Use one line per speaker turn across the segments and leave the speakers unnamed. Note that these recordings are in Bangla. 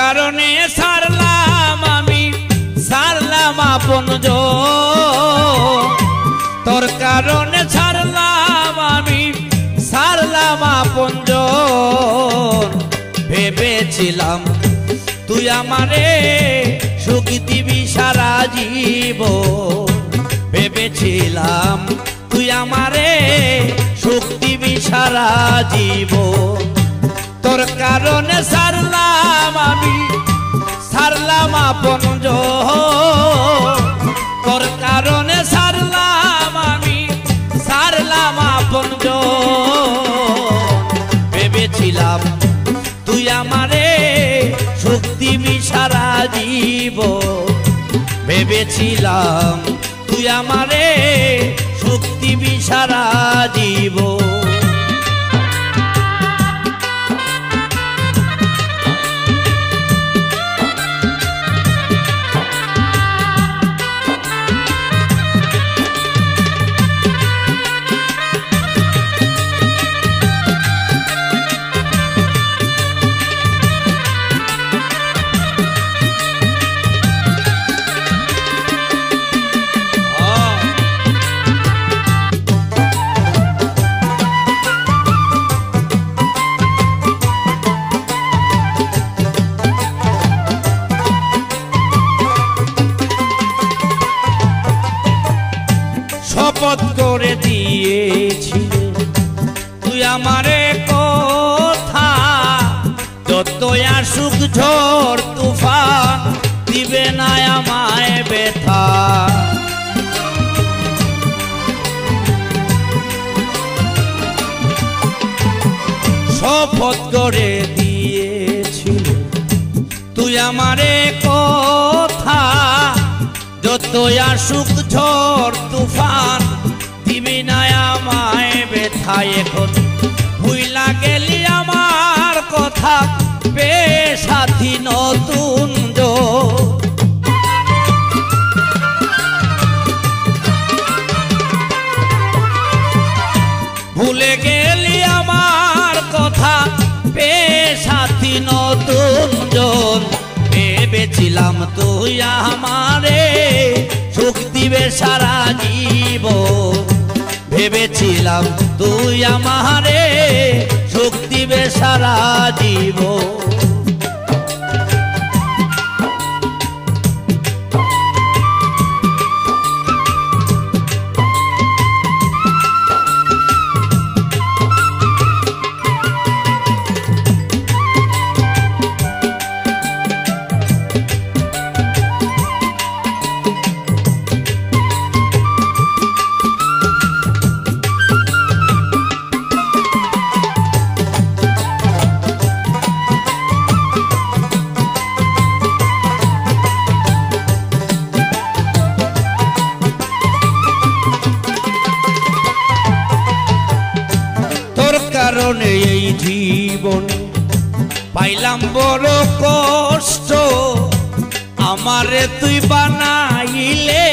কারণে সারলাম আমি, সারলাম আপনজন। তোর কারণে ছাড়লাম আমি, সারলাম আপনজন। ভেবেছিলাম তুই আমারে সুখ দিবি সারা জীবন। ভেবেছিলাম তুই আমারে সুখ দিবি সারা জীবন। তোর কারণে সারলাম আমি, সারলাম আপনজন। তোর কারণে সারলাম আমি, সারলাম আপনজন। ভেবেছিলাম তুই আমারে সুখ দিবি সারা জীবন। ভেবেছিলাম তুই আমারে সুখ দিবি সারা জীবন। শপথ করে দিয়েছিলে তুই আমারে কথা, যতই আসুক ঝড় তুফান দিবে না আমায় ব্যথা। শপথ করে দিয়েছিলে তুই আমারে কথা, যতই আসুক ঝড় তুফান দিবি না আমায় ব্যথা। এখন ভুইলা গেলি আমার কথা, পেয়ে সাথী নতুন ভুলে গেলি আমার কথা, পেয়ে সাথী নতুন জন। ভেবেছিলাম তুই আমারে সুখ দিবে সারা জীবন। ভেবেছিলাম তুই আমারে সুখ দিবে সারা জীবন। কারণে এই জীবনে পাইলাম বড় কষ্ট, আমারে তুই বানাইলে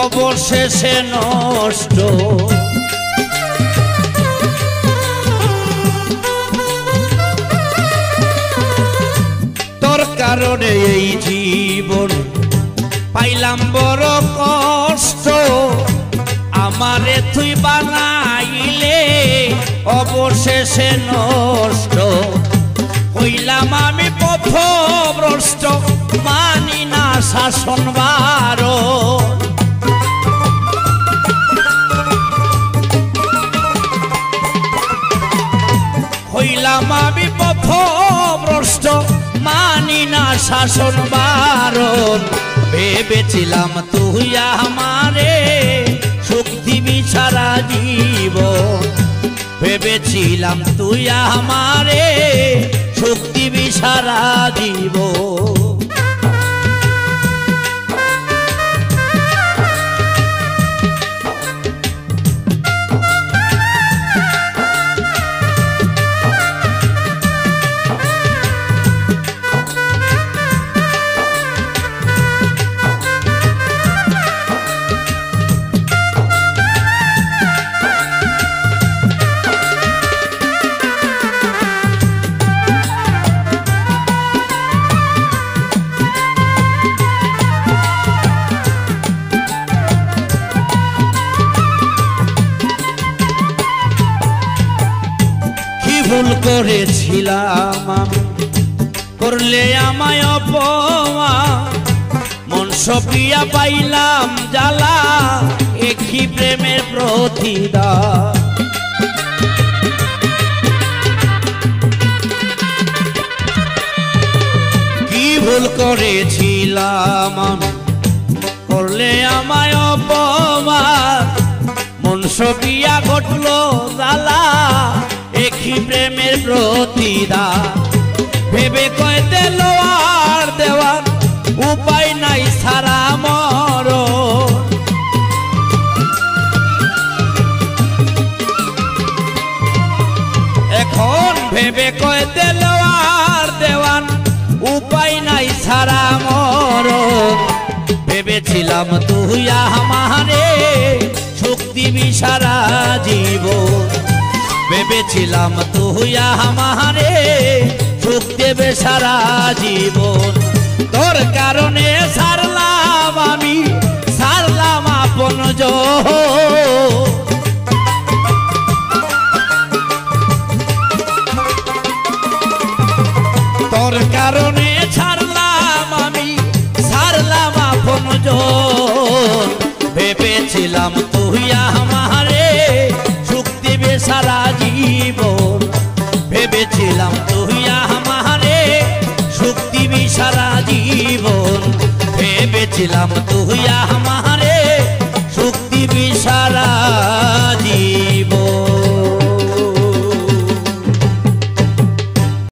অবশেষে নষ্ট। তোর কারণে এই জীবনে পাইলাম বড় কষ্ট, আমারে তুই বানাইলে অবশেষে নষ্ট। হইলাম আমি পথভ্রষ্ট, মানি না শাসন বারণ। হইলাম আমি পথভ্রষ্ট, মানি না শাসন বারণ। ভেবেছিলাম তুই আমারে সুখ দিবি সারা জীবন। ভেবেছিলাম তুই আমারে সুখ দিবি সারা জীবন। ভুল করেছিলাম আমি, করলে আমায় অপমান, মন সপিয়া পাইলাম জ্বালা, একই প্রেমের প্রতিদান। কি ভুল করেছিলাম আমি, করলে আমায় অপমান, মন সপিয়া ঘটল জ্বালা, একই প্রেমের প্রতিদান। ভেবে কয় দিল আর দেওয়ার উপায় নাই সারা মরণ। এখন ভেবে কয় দিল আর দেওয়ার উপায় নাই সারা মরণ। ভেবেছিলাম তুই আমারে সুখ দিবি সারা জীবন, ভেবেছিলাম তুই আমারে সুখ দেবে সারা জীবন। তোর কারণে সারলাম আমি, সারলাম আপন জন। তোর কারণে ছাড়লাম আমি, সারলাম আপন জন। ভেবেছিলাম তুই আমারে সুখ দিবে সারা জীবন, ভেবেছিলাম তুই আমারে সুখ দিবি সারা জীবন, ভেবেছিলাম তুই আমারে সুখ দিবি সারা জীবন।